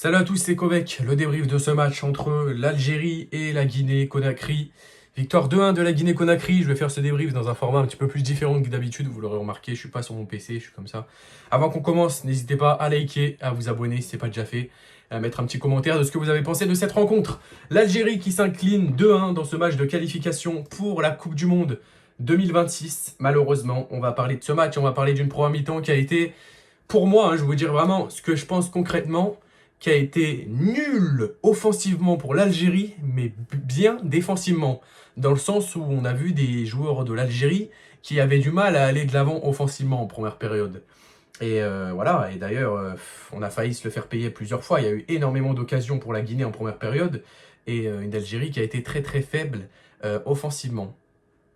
Salut à tous, c'est Kovek. Le débrief de ce match entre l'Algérie et la Guinée-Conakry. Victoire 2-1 de la Guinée-Conakry. Je vais faire ce débrief dans un format un petit peu plus différent que d'habitude. Vous l'aurez remarqué, je suis pas sur mon PC, je suis comme ça. Avant qu'on commence, n'hésitez pas à liker, à vous abonner si ce n'est pas déjà fait, à mettre un petit commentaire de ce que vous avez pensé de cette rencontre. L'Algérie qui s'incline 2-1 dans ce match de qualification pour la Coupe du Monde 2026. Malheureusement, on va parler de ce match, on va parler d'une première mi-temps qui a été, pour moi, je vais vous dire vraiment ce que je pense concrètement, qui a été nul offensivement pour l'Algérie, mais bien défensivement. Dans le sens où on a vu des joueurs de l'Algérie qui avaient du mal à aller de l'avant offensivement en première période. Et voilà, et d'ailleurs, on a failli se le faire payer plusieurs fois. Il y a eu énormément d'occasions pour la Guinée en première période, et une Algérie qui a été très très faible offensivement.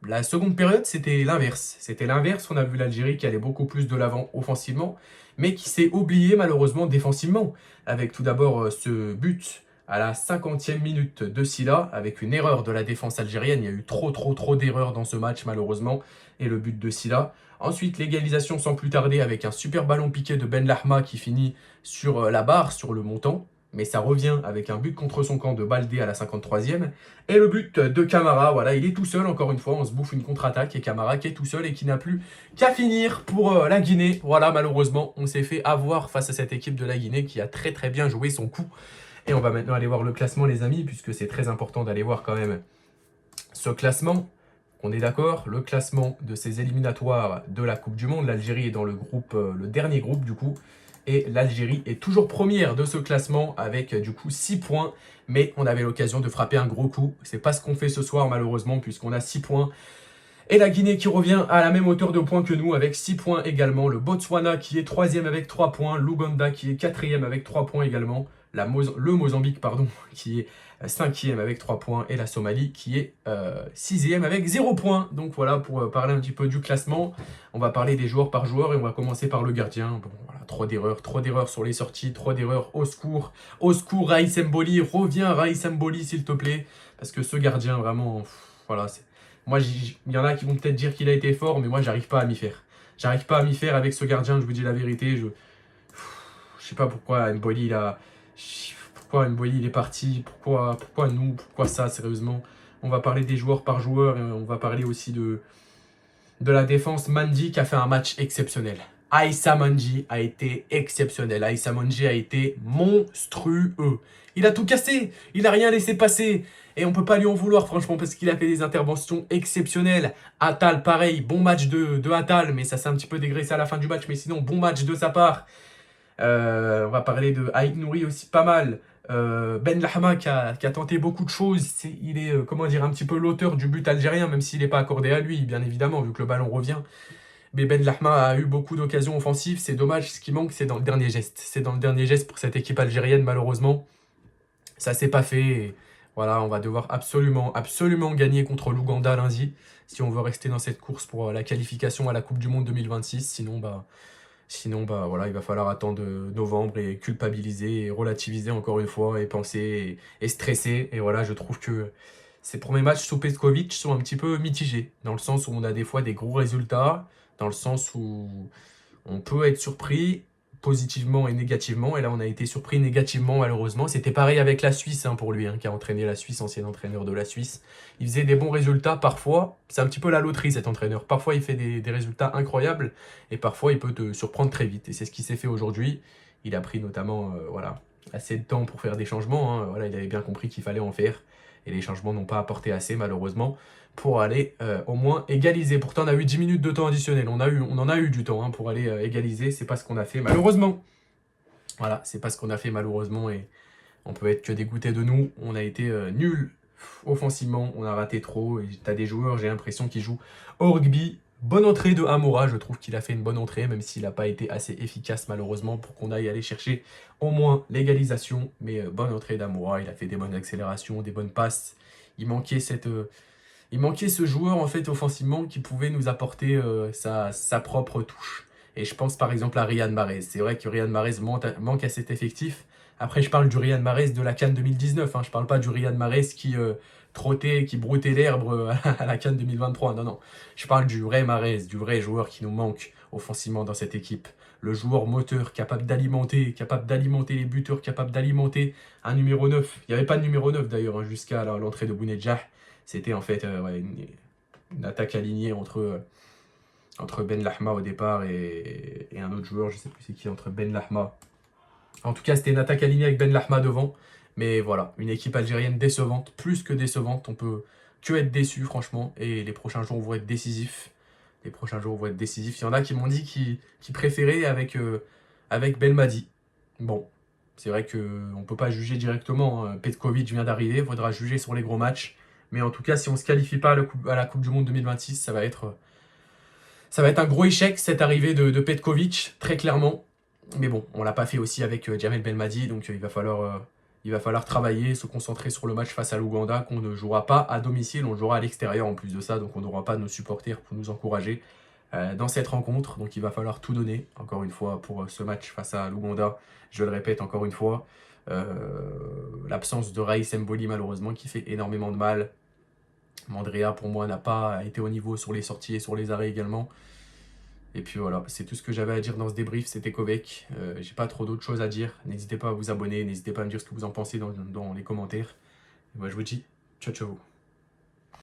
La seconde période, c'était l'inverse. C'était l'inverse. On a vu l'Algérie qui allait beaucoup plus de l'avant offensivement, mais qui s'est oubliée malheureusement défensivement. Avec tout d'abord ce but à la 50e minute de Silla, avec une erreur de la défense algérienne. Il y a eu trop d'erreurs dans ce match malheureusement, et le but de Silla. Ensuite, l'égalisation sans plus tarder avec un super ballon piqué de Ben Lahma qui finit sur la barre, sur le montant. Mais ça revient avec un but contre son camp de Baldé à la 53e. Et le but de Camara, voilà, il est tout seul, encore une fois, on se bouffe une contre-attaque. Et Camara qui est tout seul et qui n'a plus qu'à finir pour la Guinée. Voilà, malheureusement, on s'est fait avoir face à cette équipe de la Guinée qui a très bien joué son coup. Et on va maintenant aller voir le classement, les amis, puisque c'est très important d'aller voir quand même ce classement. On est d'accord, le classement de ces éliminatoires de la Coupe du Monde. L'Algérie est dans le groupe, le dernier groupe du coup. Et l'Algérie est toujours première de ce classement avec du coup 6 points. Mais on avait l'occasion de frapper un gros coup. C'est pas ce qu'on fait ce soir malheureusement puisqu'on a 6 points. Et la Guinée qui revient à la même hauteur de points que nous avec 6 points également. Le Botswana qui est 3e avec 3 points. L'Ouganda qui est 4e avec 3 points également. Le Mozambique pardon, qui est 5e avec 3 points. Et la Somalie qui est 6e avec 0 points. Donc voilà pour parler un petit peu du classement. On va parler des joueurs par joueur et on va commencer par le gardien. Bon voilà, trop d'erreurs sur les sorties, trop d'erreurs. Au secours Raïs Mboli, reviens Raïs Mboli s'il te plaît. Parce que ce gardien vraiment, voilà, c'est... Moi, il y en a qui vont peut-être dire qu'il a été fort, mais moi, j'arrive pas à m'y faire. J'arrive pas à m'y faire avec ce gardien, je vous dis la vérité. Je sais pas pourquoi Mboli, il est parti. Pourquoi nous, pourquoi ça, sérieusement. On va parler des joueurs par joueur et on va parler aussi de la défense. Mandi qui a fait un match exceptionnel. Aïssa Mandi a été exceptionnel. Aïssa Mandi a été monstrueux. Il a tout cassé. Il n'a rien laissé passer. Et on ne peut pas lui en vouloir, franchement, parce qu'il a fait des interventions exceptionnelles. Attal, pareil, bon match de Attal, mais ça s'est un petit peu dégraissé à la fin du match. Mais sinon, bon match de sa part. On va parler de Aït Nouri aussi pas mal. Ben Lahma qui a tenté beaucoup de choses. Il est, comment dire, un petit peu l'auteur du but algérien, même s'il n'est pas accordé à lui, bien évidemment, vu que le ballon revient. Mais Ben Lahma a eu beaucoup d'occasions offensives. C'est dommage, ce qui manque, c'est dans le dernier geste. C'est dans le dernier geste pour cette équipe algérienne, malheureusement. Ça s'est pas fait. Et voilà, on va devoir absolument gagner contre l'Ouganda lundi, si on veut rester dans cette course pour la qualification à la Coupe du Monde 2026. Sinon, voilà, il va falloir attendre novembre et culpabiliser et relativiser encore une fois et penser et stresser. Et voilà, je trouve que ces premiers matchs sous Petkovic sont un petit peu mitigés, dans le sens où on a des fois des gros résultats, dans le sens où on peut être surpris positivement et négativement. Et là, on a été surpris négativement, malheureusement. C'était pareil avec la Suisse, hein, pour lui, hein, qui a entraîné la Suisse, ancien entraîneur de la Suisse. Il faisait des bons résultats parfois. C'est un petit peu la loterie, cet entraîneur. Parfois, il fait des résultats incroyables et parfois, il peut te surprendre très vite. Et c'est ce qui s'est fait aujourd'hui. Il a pris notamment voilà, assez de temps pour faire des changements, hein. Voilà, il avait bien compris qu'il fallait en faire. Et les changements n'ont pas apporté assez, malheureusement, pour aller au moins égaliser. Pourtant, on a eu 10 minutes de temps additionnel. On en a eu du temps, hein, pour aller égaliser. C'est pas ce qu'on a fait, malheureusement. Voilà, c'est pas ce qu'on a fait, malheureusement. Et on peut être que dégoûté de nous. On a été nuls offensivement. On a raté trop. Et t'as des joueurs, j'ai l'impression, qui jouent au rugby. Bonne entrée de Amoura. Je trouve qu'il a fait une bonne entrée, même s'il n'a pas été assez efficace, malheureusement, pour qu'on aille aller chercher au moins l'égalisation. Mais bonne entrée d'Amoura. Il a fait des bonnes accélérations, des bonnes passes. Il manquait il manquait ce joueur, en fait, offensivement, qui pouvait nous apporter sa propre touche. Et je pense par exemple à Riyad Mahrez. C'est vrai que Riyad Mahrez manque à cet effectif. Après, je parle du Riyad Mahrez de la CAN 2019. Hein. Je parle pas du Riyad Mahrez qui trottait, qui broutait l'herbe à la CAN 2023. Non. Je parle du vrai Mahrez, du vrai joueur qui nous manque offensivement dans cette équipe. le joueur moteur capable d'alimenter les buteurs, capable d'alimenter un numéro 9. Il n'y avait pas de numéro 9 d'ailleurs, hein, jusqu'à l'entrée de Bounedjah. C'était en fait une attaque alignée entre Ben Lahma au départ et un autre joueur, je sais plus c'est qui, entre Ben Lahma. En tout cas, c'était une attaque alignée avec Ben Lahma devant. Mais voilà, une équipe algérienne décevante, plus que décevante. On peut que être déçu, franchement. Et les prochains jours vont être décisifs. Les prochains jours vont être décisifs. Il y en a qui m'ont dit qu'ils préféraient avec Belmadi. Bon, c'est vrai qu'on ne peut pas juger directement, hein. Petkovic vient d'arriver, il faudra juger sur les gros matchs. Mais en tout cas, si on ne se qualifie pas à la Coupe du Monde 2026, ça va être un gros échec, cette arrivée de Petkovic, très clairement. Mais bon, on l'a pas fait aussi avec Djamel Belmadi, donc il va falloir travailler, se concentrer sur le match face à l'Ouganda, qu'on ne jouera pas à domicile, on le jouera à l'extérieur en plus de ça, donc on n'aura pas nos supporters pour nous encourager dans cette rencontre. Donc il va falloir tout donner, encore une fois, pour ce match face à l'Ouganda. Je le répète encore une fois, l'absence de Raïs Mboli, malheureusement, qui fait énormément de mal. Mandrea, pour moi, n'a pas été au niveau sur les sorties et sur les arrêts également. Et puis voilà, c'est tout ce que j'avais à dire dans ce débrief, c'était Kovek. J'ai pas trop d'autres choses à dire. N'hésitez pas à vous abonner, n'hésitez pas à me dire ce que vous en pensez dans les commentaires. Et moi je vous dis, ciao ciao.